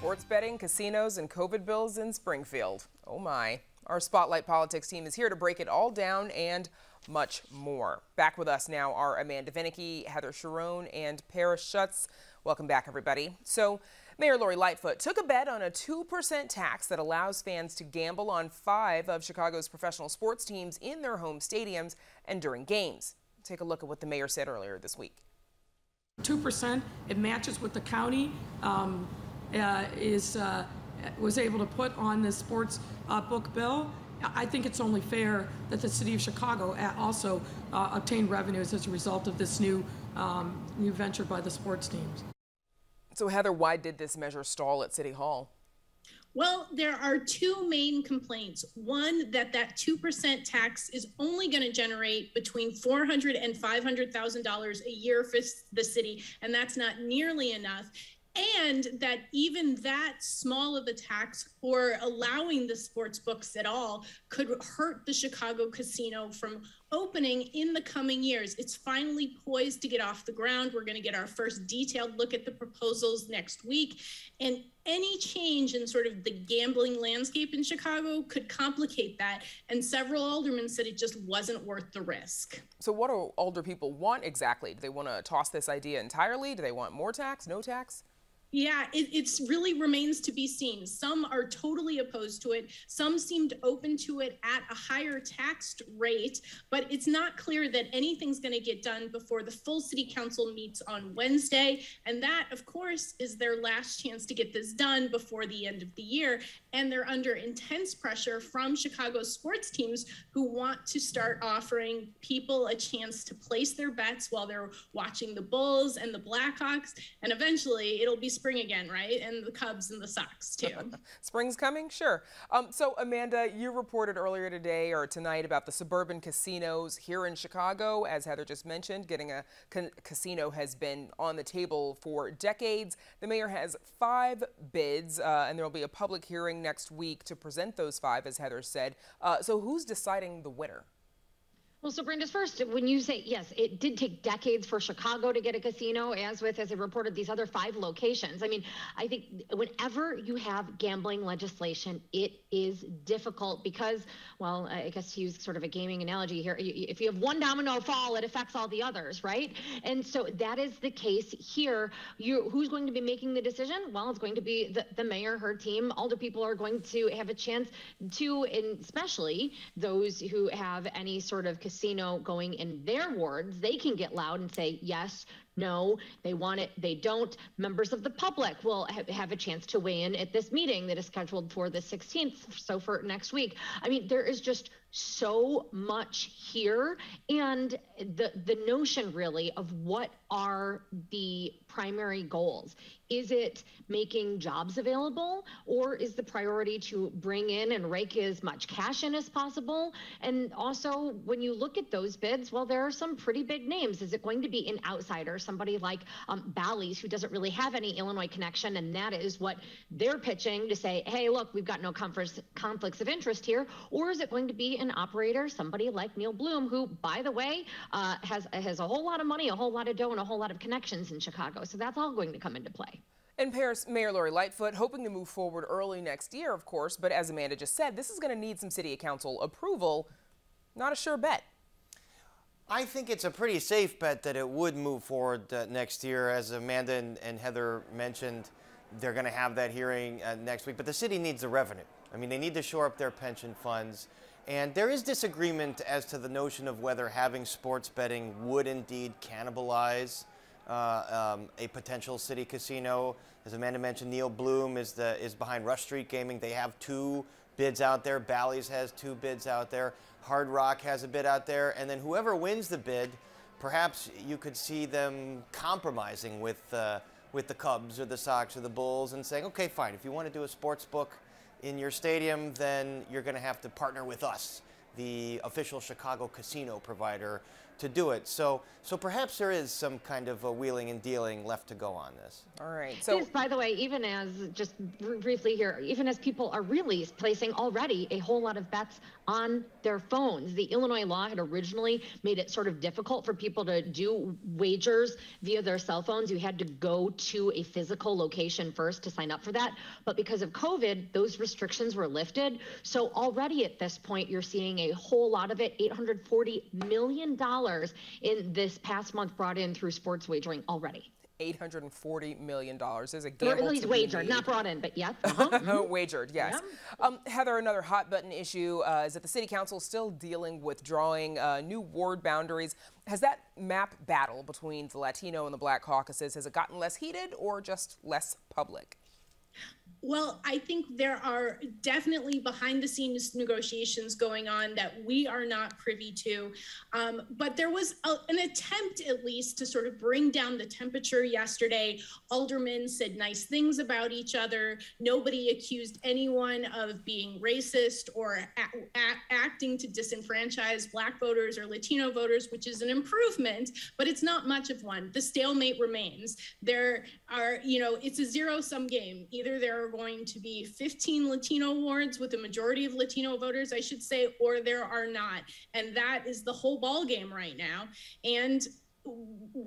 Sports betting, casinos, and COVID bills in Springfield. Oh my. Our Spotlight Politics team is here to break it all down and much more. Back with us now are Amanda Vinicky, Heather Sharon, and Paris Schutz. Welcome back, everybody. So, Mayor Lori Lightfoot took a bet on a 2% tax that allows fans to gamble on 5 of Chicago's professional sports teams in their home stadiums and during games. Take a look at what the mayor said earlier this week. 2%, it matches what the county was able to put on the sports book bill. I think it's only fair that the city of Chicago also obtained revenues as a result of this new venture by the sports teams. So Heather, why did this measure stall at City Hall? Well, there are 2 main complaints. One, that 2% tax is only going to generate between $400,000 and $500,000 a year for the city, and that's not nearly enough. And that even that small of a tax for allowing the sports books at all could hurt the Chicago casino from opening in the coming years. It's finally poised to get off the ground. We're going to get our first detailed look at the proposals next week. And any change in sort of the gambling landscape in Chicago could complicate that. And several aldermen said it just wasn't worth the risk. So what do older people want exactly? Do they want to toss this idea entirely? Do they want more tax, no tax? Yeah, it really remains to be seen. Some are totally opposed to it. Some seemed open to it at a higher taxed rate, but it's not clear that anything's going to get done before the full city council meets on Wednesday. And that, of course, is their last chance to get this done before the end of the year. And they're under intense pressure from Chicago sports teams who want to start offering people a chance to place their bets while they're watching the Bulls and the Blackhawks. And eventually it'll be spring again, right? And the Cubs and the Sox too. Spring's coming? Sure. So Amanda, you reported earlier today or tonight about the suburban casinos here in Chicago. As Heather just mentioned, getting a casino has been on the table for decades. The mayor has 5 bids and there will be a public hearing next week to present those 5, as Heather said. So who's deciding the winner? Well, so Brandes, first, when you say, yes, it did take decades for Chicago to get a casino, as I reported, these other 5 locations. I mean, I think whenever you have gambling legislation, it is difficult because, well, I guess to use sort of a gaming analogy here, if you have one domino fall, it affects all the others, right? And so that is the case here. Who's going to be making the decision? Well, it's going to be the mayor, her team. Older people are going to have a chance to, and especially those who have any sort of casino going in their wards, they can get loud and say yes, no, they want it, they don't. Members of the public will have a chance to weigh in at this meeting that is scheduled for the 16th, so for next week. I mean, there is just so much here, and the notion really of what are the primary goals. Is it making jobs available, or is the priority to bring in and rake as much cash in as possible? And also, when you look at those bids, well, there are some pretty big names. Is it going to be an outsider, somebody like Bally's, who doesn't really have any Illinois connection, and that is what they're pitching to say, hey, look, we've got no conflicts of interest here? Or is it going to be an operator, somebody like Neil Bloom, who, by the way, has a whole lot of money, a whole lot of dough, and a whole lot of connections in Chicago? So that's all going to come into play. And Paris, Mayor Lori Lightfoot hoping to move forward early next year, of course, but as Amanda just said, this is going to need some city council approval. Not a sure bet. I think it's a pretty safe bet that it would move forward next year. As Amanda and Heather mentioned, they're going to have that hearing next week, but the city needs the revenue. I mean, they need to shore up their pension funds. And there is disagreement as to the notion of whether having sports betting would indeed cannibalize a potential city casino. As Amanda mentioned, Neil Bloom is behind Rush Street Gaming. They have 2 bids out there. Bally's has 2 bids out there. Hard Rock has a bid out there. And then whoever wins the bid, perhaps you could see them compromising with the Cubs or the Sox or the Bulls and saying, okay, fine, if you want to do a sports book in your stadium, then you're going to have to partner with us, the official Chicago casino provider, to do it. So perhaps there is some kind of a wheeling and dealing left to go on this. All right. So, yes, by the way, even as, just briefly here, even as people are really placing already a whole lot of bets on their phones. The Illinois law had originally made it sort of difficult for people to do wagers via their cell phones. You had to go to a physical location first to sign up for that. But because of COVID, those restrictions were lifted. So already at this point, you're seeing a whole lot of it, $840 million in this past month brought in through sports wagering already. $840 million is a gamble. Or at least wagered, not brought in, but yeah. Wagered, yes. Heather, another hot button issue is that the city council is still dealing with drawing new ward boundaries. Has that map battle between the Latino and the Black caucuses, has it gotten less heated or just less public? Well, I think there are definitely behind the scenes negotiations going on that we are not privy to. But there was an attempt, at least, to sort of bring down the temperature yesterday. Aldermen said nice things about each other. Nobody accused anyone of being racist or acting to disenfranchise Black voters or Latino voters, which is an improvement, but it's not much of one. The stalemate remains. There are, it's a zero-sum game. Either there are going to be 15 Latino wards with a majority of Latino voters, I should say, or there are not. And that is the whole ball game right now. And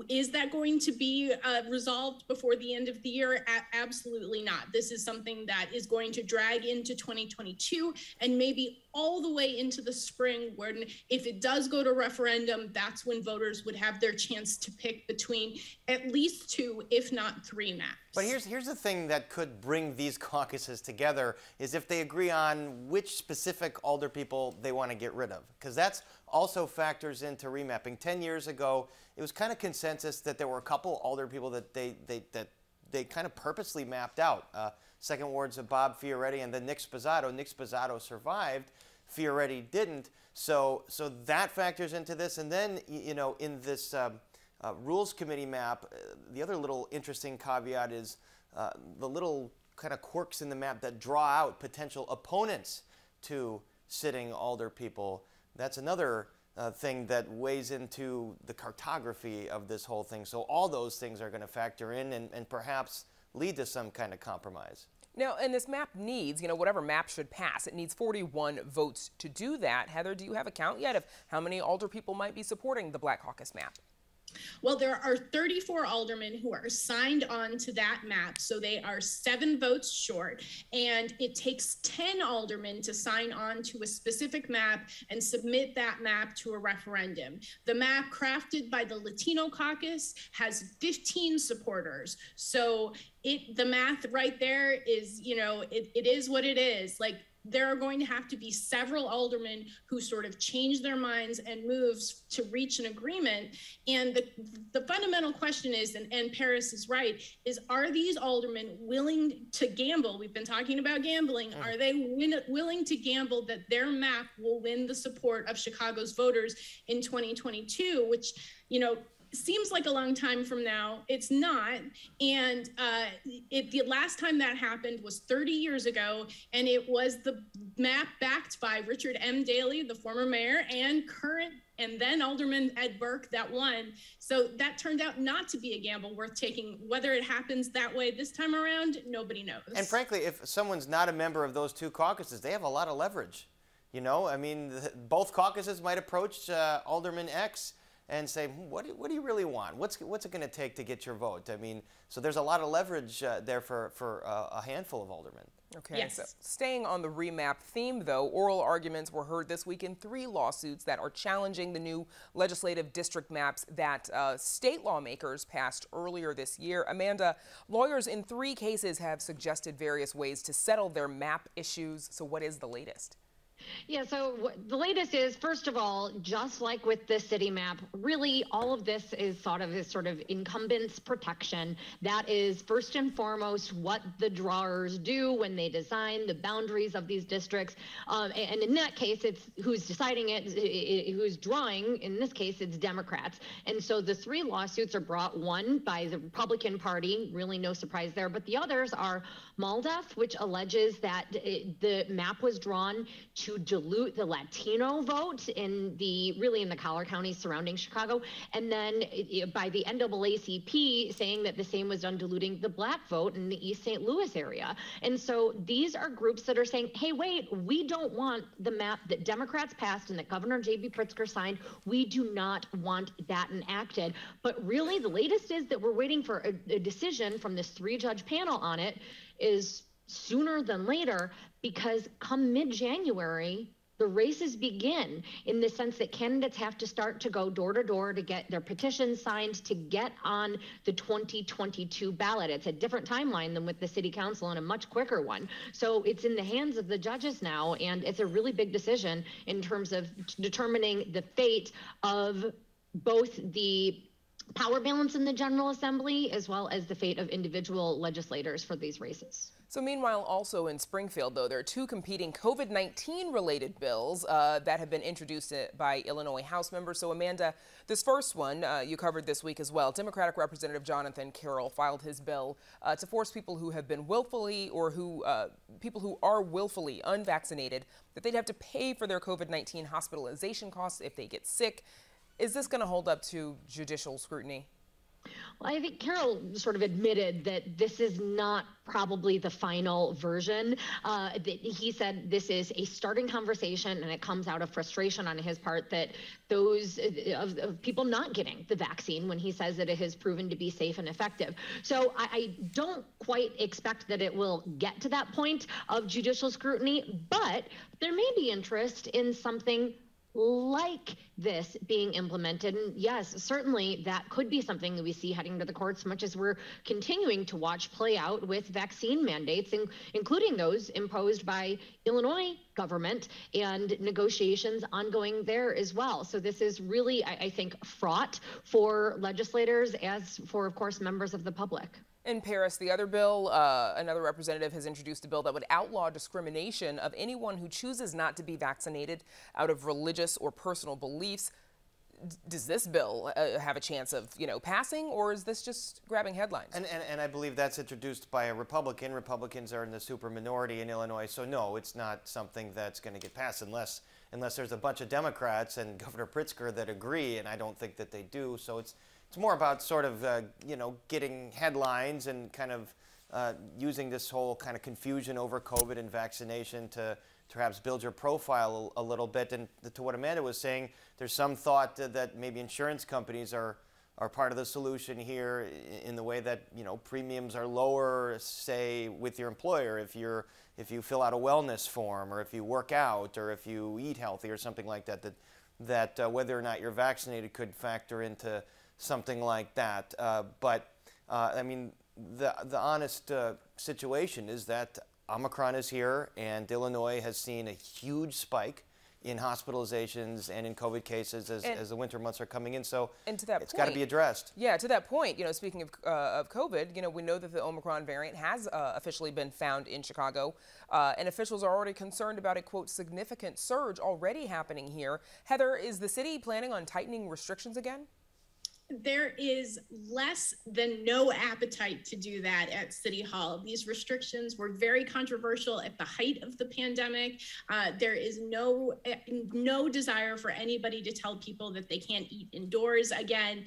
is that going to be resolved before the end of the year? Absolutely not. This is something that is going to drag into 2022 and maybe all the way into the spring, when if it does go to referendum, that's when voters would have their chance to pick between at least 2, if not 3 maps. But here's the thing that could bring these caucuses together is if they agree on which specific alder people they want to get rid of, because that's also factors into remapping. 10 years ago, it was kind of consensus that there were a couple alder people that they kind of purposely mapped out. Second wards of Bob Fioretti and then Nick Sposato. Nick Sposato survived. Fioretti didn't. So that factors into this. And then, in this Rules Committee map, the other little interesting caveat is the little kind of quirks in the map that draw out potential opponents to sitting alder people. That's another thing that weighs into the cartography of this whole thing. So all those things are going to factor in and perhaps lead to some kind of compromise. Now, and this map needs, whatever map should pass, it needs 41 votes to do that. Heather, do you have a count yet of how many alder people might be supporting the Black Caucus map? Well, there are 34 aldermen who are signed on to that map, so they are 7 votes short, and it takes 10 aldermen to sign on to a specific map and submit that map to a referendum. The map crafted by the Latino caucus has 15 supporters, so the math right there is, it is what it is. Like, there are going to have to be several aldermen who sort of change their minds and moves to reach an agreement. And the fundamental question is, and Paris is right, is are these aldermen willing to gamble? We've been talking about gambling. Are they willing to gamble that their map will win the support of Chicago's voters in 2022, which, seems like a long time from now. It's not. And the last time that happened was 30 years ago, and it was the map backed by Richard M. Daley, the former mayor, and then Alderman Ed Burke that won. So that turned out not to be a gamble worth taking. Whether it happens that way this time around, nobody knows. And frankly, if someone's not a member of those 2 caucuses, they have a lot of leverage. I mean, both caucuses might approach Alderman X and say, what do you really want? What's it going to take to get your vote? I mean, so there's a lot of leverage there for a handful of aldermen. Okay, yes. So staying on the remap theme, though, oral arguments were heard this week in 3 lawsuits that are challenging the new legislative district maps that state lawmakers passed earlier this year. Amanda, lawyers in 3 cases have suggested various ways to settle their map issues. So what is the latest? Yeah, so the latest is, first of all, just like with the city map, really all of this is thought of as sort of incumbents protection. That is first and foremost what the drawers do when they design the boundaries of these districts. And in that case, it's who's deciding it, who's drawing. In this case, it's Democrats. And so the 3 lawsuits are brought, one by the Republican Party, really no surprise there, but the others are MALDEF, which alleges that the map was drawn to dilute the Latino vote in the collar counties surrounding Chicago. And then by the NAACP saying that the same was done diluting the Black vote in the East St. Louis area. And so these are groups that are saying, hey, wait, we don't want the map that Democrats passed and that Governor J.B. Pritzker signed. We do not want that enacted. But really, the latest is that we're waiting for a decision from this 3-judge panel on it is sooner than later, because come mid-January, the races begin, in the sense that candidates have to start to go door to door to get their petitions signed to get on the 2022 ballot. It's a different timeline than with the city council and a much quicker one. So it's in the hands of the judges now, and it's a really big decision in terms of determining the fate of both the power balance in the General Assembly as well as the fate of individual legislators for these races. So meanwhile, also in Springfield, though, there are 2 competing COVID-19 related bills that have been introduced by Illinois House members. So Amanda, this first one you covered this week as well. Democratic Representative Jonathan Carroll filed his bill to force people who have been willfully or people who are willfully unvaccinated, that they'd have to pay for their COVID-19 hospitalization costs if they get sick. Is this going to hold up to judicial scrutiny? Well, I think Carroll sort of admitted that this is not probably the final version. That he said this is a starting conversation, and it comes out of frustration on his part that those of people not getting the vaccine, when he says that it has proven to be safe and effective. So I don't quite expect that it will get to that point of judicial scrutiny, but there may be interest in something like this being implemented. And yes, certainly that could be something that we see heading to the courts, much as we're continuing to watch play out with vaccine mandates, including those imposed by Illinois government and negotiations ongoing there as well. So this is really, I think, fraught for legislators as for, of course, members of the public. In Paris, the other bill, another representative has introduced a bill that would outlaw discrimination of anyone who chooses not to be vaccinated out of religious or personal beliefs. Does this bill have a chance of, passing, or is this just grabbing headlines? And I believe that's introduced by a Republican. Republicans are in the super minority in Illinois, so no, it's not something that's going to get passed unless there's a bunch of Democrats and Governor Pritzker that agree, and I don't think that they do. So it's more about sort of, getting headlines and kind of using this whole kind of confusion over COVID and vaccination to perhaps build your profile a little bit. And to what Amanda was saying, there's some thought that maybe insurance companies are part of the solution here in the way that, premiums are lower, say, with your employer if you fill out a wellness form, or if you work out, or if you eat healthy or something like that, whether or not you're vaccinated could factor into something like that. But I mean, the honest situation is that Omicron is here, and Illinois has seen a huge spike in hospitalizations and in COVID cases as the winter months are coming in. So it's got to be addressed. Yeah, to that point, speaking of COVID, we know that the Omicron variant has officially been found in Chicago, and officials are already concerned about a, quote, significant surge already happening here. Heather, is the city planning on tightening restrictions again? There is less than no appetite to do that at City Hall. These restrictions were very controversial at the height of the pandemic. There is no desire for anybody to tell people that they can't eat indoors again.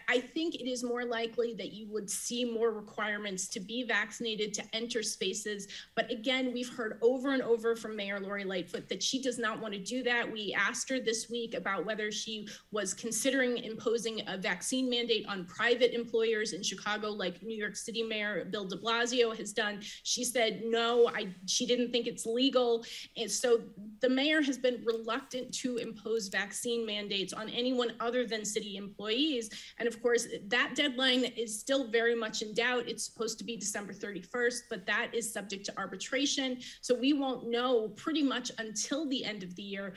I think it is more likely that you would see more requirements to be vaccinated to enter spaces. But again, we've heard over and over from Mayor Lori Lightfoot that she does not want to do that. We asked her this week about whether she was considering imposing a vaccine mandate on private employers in Chicago, like New York City Mayor Bill de Blasio has done. She said no, she didn't think it's legal. And so the mayor has been reluctant to impose vaccine mandates on anyone other than city employees. And of course, that deadline is still very much in doubt. It's supposed to be December 31st, but that is subject to arbitration. So we won't know pretty much until the end of the year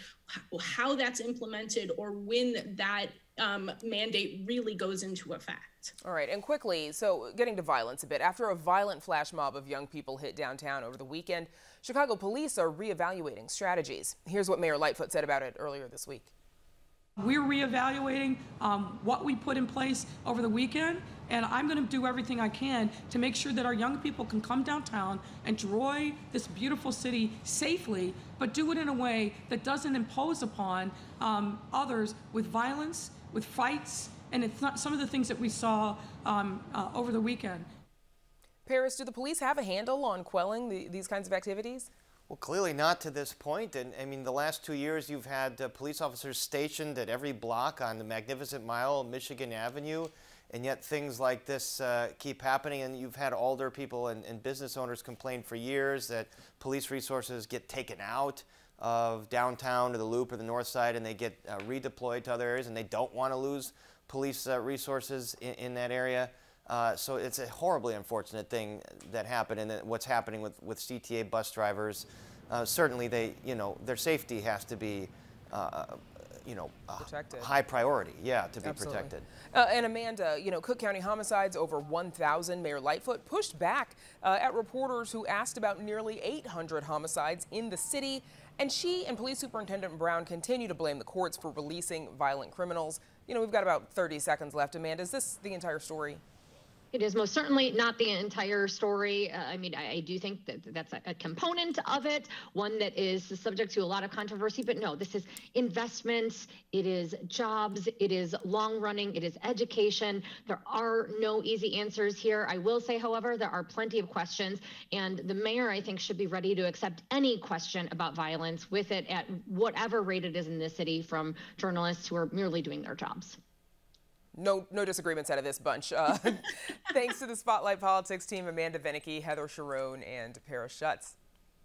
how that's implemented or when that mandate really goes into effect. All right, and quickly, so getting to violence a bit. After a violent flash mob of young people hit downtown over the weekend, Chicago police are reevaluating strategies. Here's what Mayor Lightfoot said about it earlier this week. We're reevaluating what we put in place over the weekend, and I'm going to do everything I can to make sure that our young people can come downtown, enjoy this beautiful city safely, but do it in a way that doesn't impose upon others with violence, with fights, and it's not some of the things that we saw over the weekend. Paris, do the police have a handle on quelling these kinds of activities? Well, clearly not to this point. And I mean, the last 2 years you've had police officers stationed at every block on the Magnificent Mile, Michigan Avenue, and yet things like this keep happening. And you've had older people and business owners complain for years that police resources get taken out of downtown to the Loop or the North Side, and they get redeployed to other areas, and they don't want to lose police resources in that area. So it's a horribly unfortunate thing that happened, and what's happening with CTA bus drivers. Certainly, their safety has to be, protected. High priority, to be Absolutely. protected. And Amanda, Cook County homicides over 1,000. Mayor Lightfoot pushed back at reporters who asked about nearly 800 homicides in the city, and she and Police Superintendent Brown continue to blame the courts for releasing violent criminals. We've got about 30 seconds left. Amanda, is this the entire story? It is most certainly not the entire story. I mean, I do think that that's a component of it, one that is subject to a lot of controversy. But no, this is investments, it is jobs, it is long running, it is education. There are no easy answers here. I will say, however, there are plenty of questions. And the mayor, I think, should be ready to accept any question about violence with it at whatever rate it is in this city from journalists who are merely doing their jobs. No disagreements out of this bunch. Thanks to the Spotlight Politics team, Amanda Venicky, Heather Sharon, and Paris Schutz.